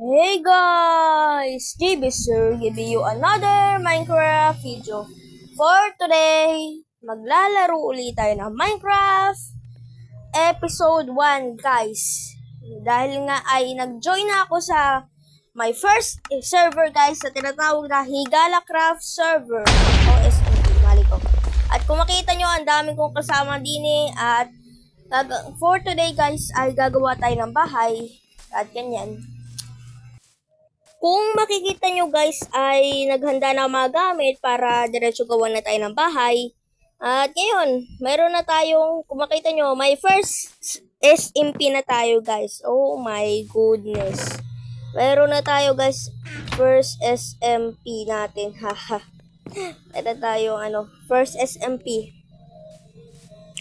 Hey guys! JB Sir giving you another Minecraft video. For today, maglalaro ulit tayo ng Minecraft Episode 1 guys. Dahil nga ay nag-join na ako sa my first server guys na tinatawag na Higalacraft server o SMP, mali ko. At kung makita nyo, ang dami kong kasama din at for today guys ay gagawa tayo ng bahay at ganyan. Kung makikita nyo guys ay naghanda na mga gamit para diretso gawa na tayo ng bahay. At ngayon, mayroon na tayong, kung makita nyo, may first SMP na tayo guys. Oh my goodness. Mayroon na tayo guys, first SMP natin. Haha. Ito tayo, first SMP.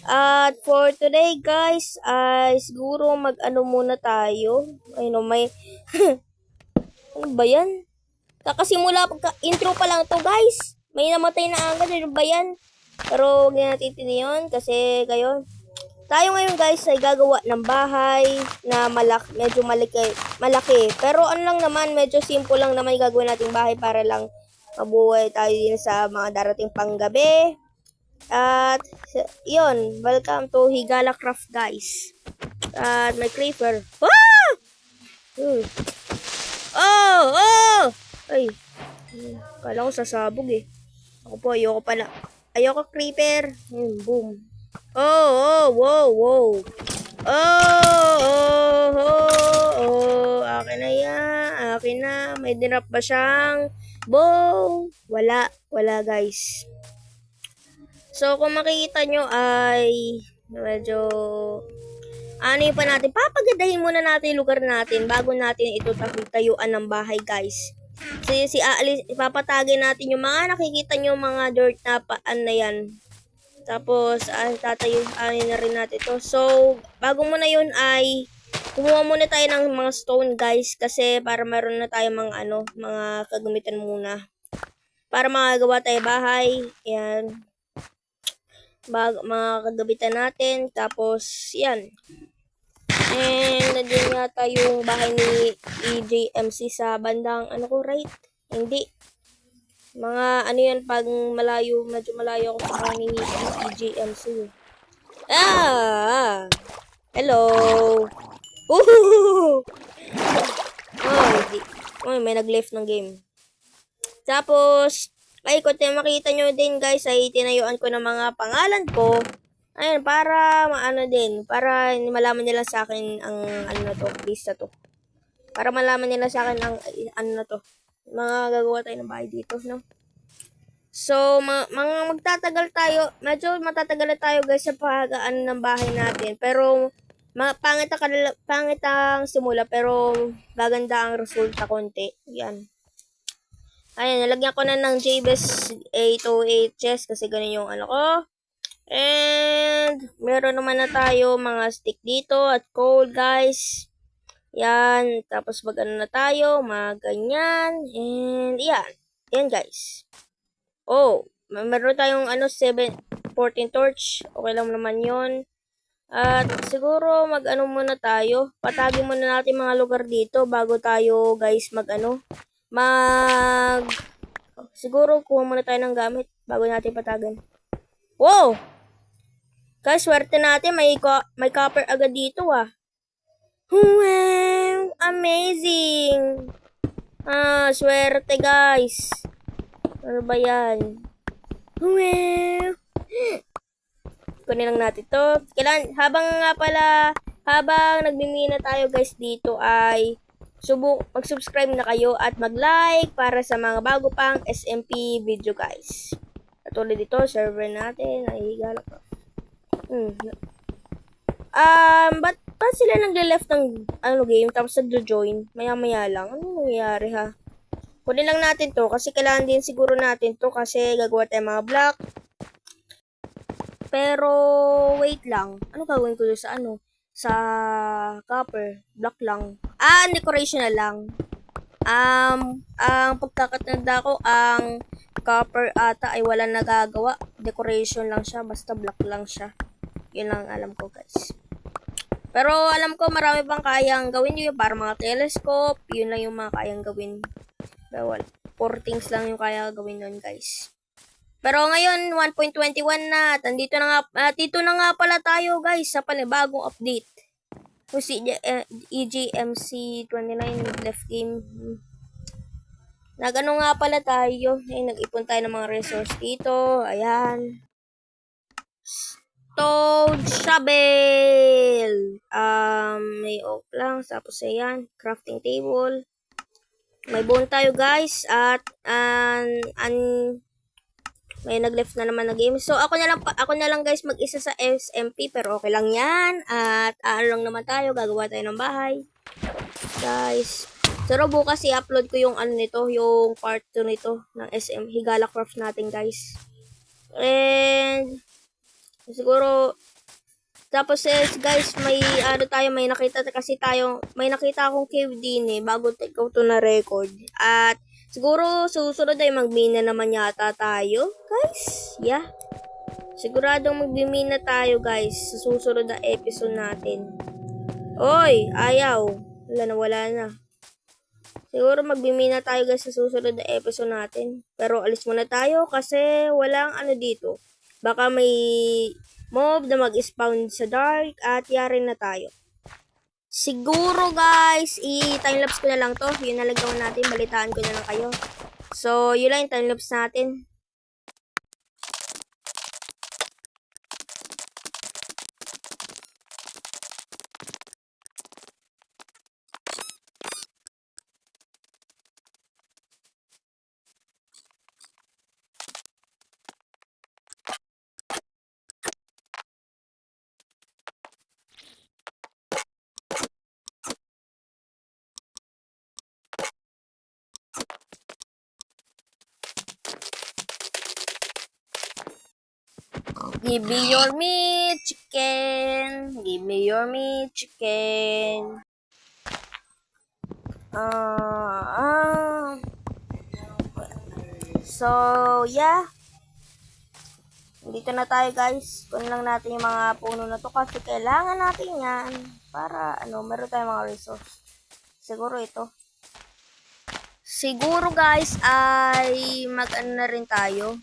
At for today guys, ay siguro muna tayo. May ano ba yan? Kakasimula, intro pa lang to guys. May namatay na agad. Ano ba yan? Pero huwag na natin yun kasi gayon. Tayo ngayon guys ay gagawa ng bahay na medyo malaki. Pero ano lang naman, medyo simple lang naman yung gagawin nating bahay para lang mabuhay tayo din sa mga darating panggabi. At yun, welcome to Higalacraft guys. At may creeper. Ah! Oh! Ay, kala ko sasabog eh. Ako po, ayoko pala. Ayoko creeper. Boom. Wow. Akin na yan. Akin na. May dinrap ba siyang bow? Wala guys. So, kung makikita nyo ay medyo ano pa natin, papagandahin muna natin yung lugar natin bago natin ito tayuan ng bahay guys. Ipapatagay natin yung mga nakikita nyo mga dirt na paan na yan. Tapos, tatayuan na rin natin ito. So, bago muna yun ay kumuha muna tayo ng mga stone guys kasi para meron na tayo mga kagamitan muna. Para makagawa tayo bahay. Yan. Mga kagamitan natin. Tapos, yan. And nandiyan yata yung bahay ni EJMC sa bandang right? Hindi. Mga yan pag medyo malayo ako sa bahay ni EJMC. Hello. Ooh! May nag-left ng game. Tapos, kung makita nyo din guys, ay tinayuan ko ng mga pangalan ko. Ayun, para para malaman nila sa akin ang list na to. Para malaman nila sa akin ang mga gagawa tayo ng bahay dito, no? So, magtatagal tayo, medyo matatagal tayo guys sa pag-ano ng bahay natin. Pero, pangit ang simula, pero gaganda ang resulta konti. Yan. Ayun, nalagyan ko na ng JBS 808 chest kasi ganun yung ko. And, meron naman na tayo mga stick dito at coal guys. Yan. Tapos na tayo. Mga ganyan. And, yan. Yan guys. Oh, meron tayong 14 torch. Okay lang naman yon. At siguro muna tayo. Patagin muna natin mga lugar dito bago tayo guys siguro kuha muna tayo ng gamit bago natin patagan. Wow! Guys, swerte natin. May copper agad dito ah. Wow! Amazing! Swerte guys. Ano ba yan? Wow! Kunin lang natin to. Habang nagmimina tayo guys dito ay mag-subscribe na kayo at mag-like para sa mga bago pang SMP video guys. Katulad dito, server natin ay Higalacraft. Ba't sila nagle-left ng game tapos nagjo-join? Maya-maya lang. Ano nangyayari ha? Kunin lang natin to kasi kailangan din siguro natin to kasi gagawa tayo mga block. Pero wait lang. Ano gagawin ko sa sa copper? Block lang. Decoration na lang. Ang pagkakatanda ko, ang copper ata ay wala nagagawa. Decoration lang siya. Basta block lang siya. Yun lang alam ko guys. Pero alam ko marami pang kayang gawin yun para mga telescope. Yun lang yung mga kayang gawin. Bawal. 4 things lang yung kaya gawin nun guys. Pero ngayon 1.21 na. At dito na nga pala tayo guys sa panibagong update. Kung si EGMC 29 left game. Nagano nga pala tayo. Nag-ipon tayo ng mga resource dito. Ayan. Toad shovel. May oak lang. Tapos ayan. Crafting table. May bone tayo guys. At may nag-left na naman na game. So ako na lang guys mag-isa sa SMP pero okay lang 'yan. At lang naman tayo, gagawa tayo ng bahay. Guys, pero bukas i-upload ko yung nito, yung part 2 nito ng SM Higala Craft natin, guys. And siguro tapos guys, may nakita akong cave din bago ko to na record. At siguro susunod ay magmina naman yata tayo, guys. Yeah. Siguradong magmimina tayo, guys, sa susunod na episode natin. Oy, ayaw. Wala na. Siguro magmimina tayo, guys, sa susunod na episode natin. Pero alis muna tayo kasi walang dito. Baka may mob na mag-spawn sa dark at yari na tayo. Siguro guys, i-timelapse ko na lang to. Yun na lang gawin natin. Balitaan ko na lang kayo. So, yun lang yung timelapse natin. Give me your meat, chicken. Give me your meat, chicken. So, yeah. Dito na tayo, guys. Kunin lang natin yung mga puno na to kasi kailangan natin yan para, meron tayong mga resource. Siguro ito. Siguro, guys, ay mag-ano na rin tayo.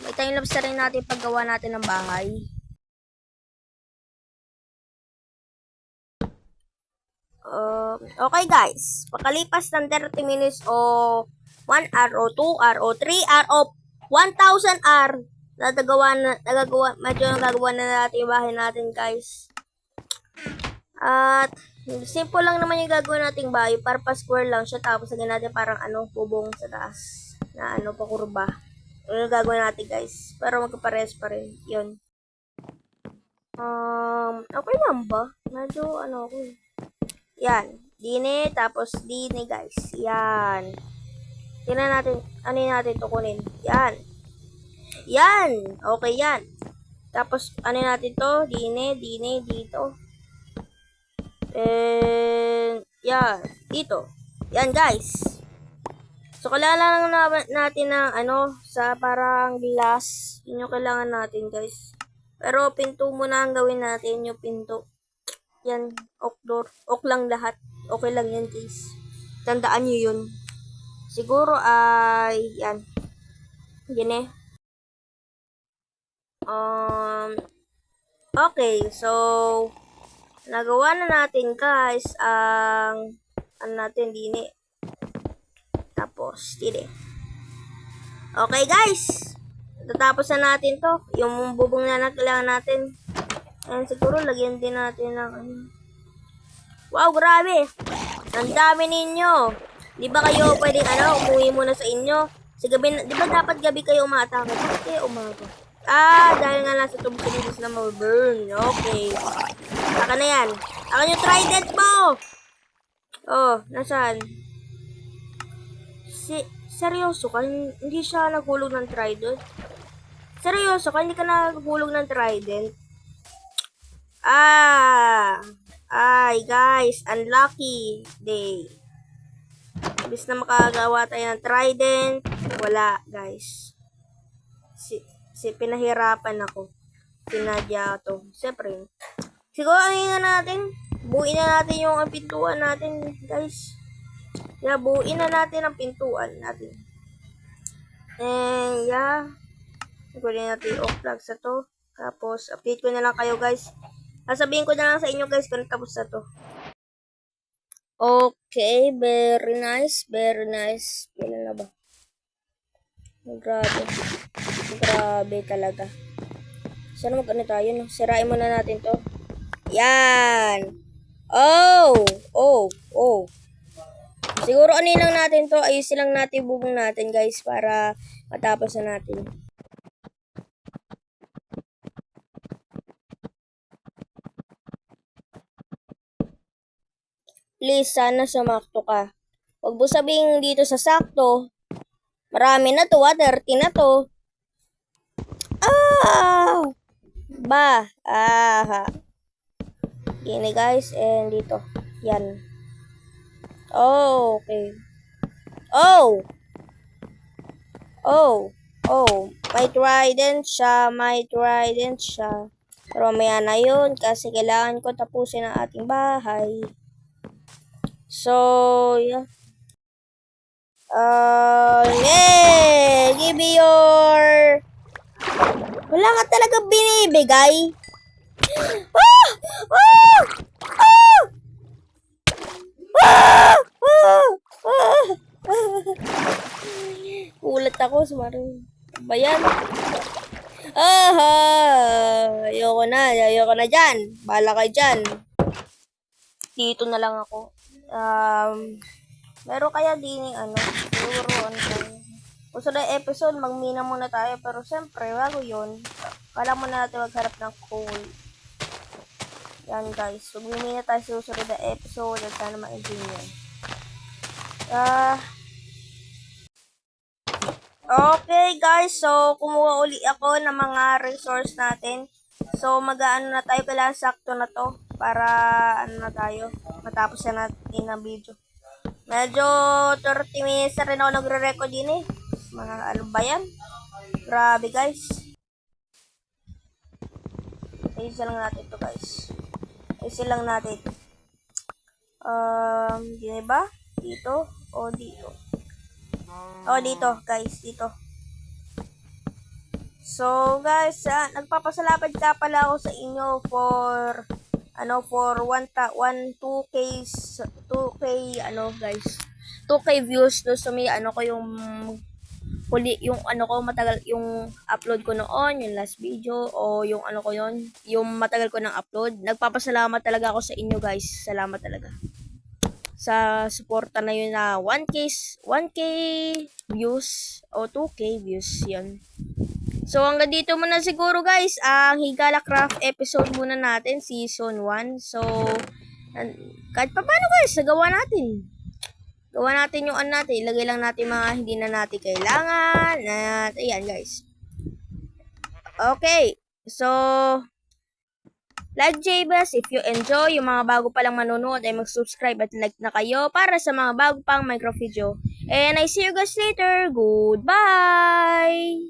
May timelapse na rin natin paggawa natin ng bahay. Okay guys, pakalipas ng 30 minutes o 1 hour o 2 hour o 3 hour o 1,000 hour, nagagawa na natin yung bahay natin guys. At simple lang naman yung gagawin nating bahay, para pa-square lang siya tapos lagyan natin parang bubong sa taas na pakurba. Yung gagawin natin guys, pero magkapares pa rin, yun. Okay lang ba? Medyo ako. Yan. Dine, tapos dine guys. Yan. Tingnan natin, natin to kunin. Yan. Yan. Okay yan. Tapos, natin to? Dine, dito. And, yan. Dito. Yan guys. So, kailangan lang natin ng sa parang glass. Yun yung kailangan natin guys. Pero, pinto muna ang gawin natin, yung pinto. Yan, oak door. Oak lang lahat. Okay lang yan, guys. Tandaan nyo yun. Siguro ay, yan. Yan okay, so, nagawa na natin, guys, ang, natin, dini. Tapos, dini. Okay, guys. Tatapos na natin to. Yung bubong na kailangan natin. And siguro lagyan din natin ng wow, grabe! Ang dami ninyo! Di ba kayo pwedeng umuwi muna sa inyo? Sa gabi, di ba dapat gabi kayo umatake? Bakit kayo umaga? Dahil nga lang sa tubos na ma-burn. Okay. Aka na yan. Aka yung trident mo! Oh, nasaan? Seryoso ka? Hindi siya naghulog ng trident? Seryoso ka? Hindi ka naghulog ng trident? Ay guys, unlucky day. Imbis na makagawa tayo ng trident, wala guys. Pinahirapan ako. Sinadya to. Siyempre, Siguro ano na natin? Buuin na natin yung pintuan natin, guys. Yeah, buuin na natin ang pintuan natin. And yeah, gawin natin yung off flag sa to. Tapos, update ko na lang kayo, guys. Sasabihin ko na lang sa inyo, guys, kung tapos na to. Okay, very nice, very nice. Kailan na ba? Grabe. Grabe talaga. Sana mag-ano tayo, no? Sirain muna natin to. Yan! Oh! Oh! Oh! Siguro ano lang natin to, ayusin lang natin bubong natin, guys, para matapos na natin. Please, sana sumakto ka. Huwag mo sabihin dito sa sakto. Marami na to, 30 na to. Ah! Ba? Aha. Gini, guys, and dito. Yan. Oh, okay. Oh! Oh! Oh! May trident siya, may trident siya. Pero maya na yun kasi kailangan ko tapusin ang ating bahay. So, yeah. Yeah! Give me your... Wala ka talaga binibigay. Ah! Ah! Ah! Ah! Ah! Ah! Ulat ako, sumarin. Ba yan? Ayoko na dyan. Bala kayo dyan. Dito na lang ako. Meron kaya din ano, siguro ano tayo. Kung sa episode, magmina muna tayo. Pero siyempre, bago yun, kala muna natin magharap ng coal. Yan guys, magmimina tayo sa susunod na episode at sana ma-enjoy nyo. Okay guys, so kumuha uli ako ng mga resource natin. So mag-aano na tayo, kailangan sakto na to para ano na tayo, matapos na natin ang video. Medyo 30 minutes na rin ako nagre-record din eh. Mga ano ba yan? Grabe guys. Ayusin lang natin to guys. Ayusin lang natin. Dito ba? Dito o dito? Oh, dito, guys, dito. So, guys, nagpapasalamat ka pala ako sa inyo for 2K guys. 2K views do so may ko yung huli yung ko matagal yung upload ko noon, yung last video o yung ko yon, yung matagal ko nang upload. Nagpapasalamat talaga ako sa inyo, guys. Salamat talaga sa suporta na yun na 1K views o 2K views yun. So hanggang dito muna siguro guys ang Higala Craft episode muna natin, season 1. So kahit pa paano guys, nagawa natin. Gawa natin yung natin, ilagay lang natin mga hindi na natin kailangan. At ayan guys. Okay, so like JBS, if you enjoy yung mga bago palang manonood ay mag-subscribe at like na kayo para sa mga bago pang micro video. And I see you guys later. Goodbye!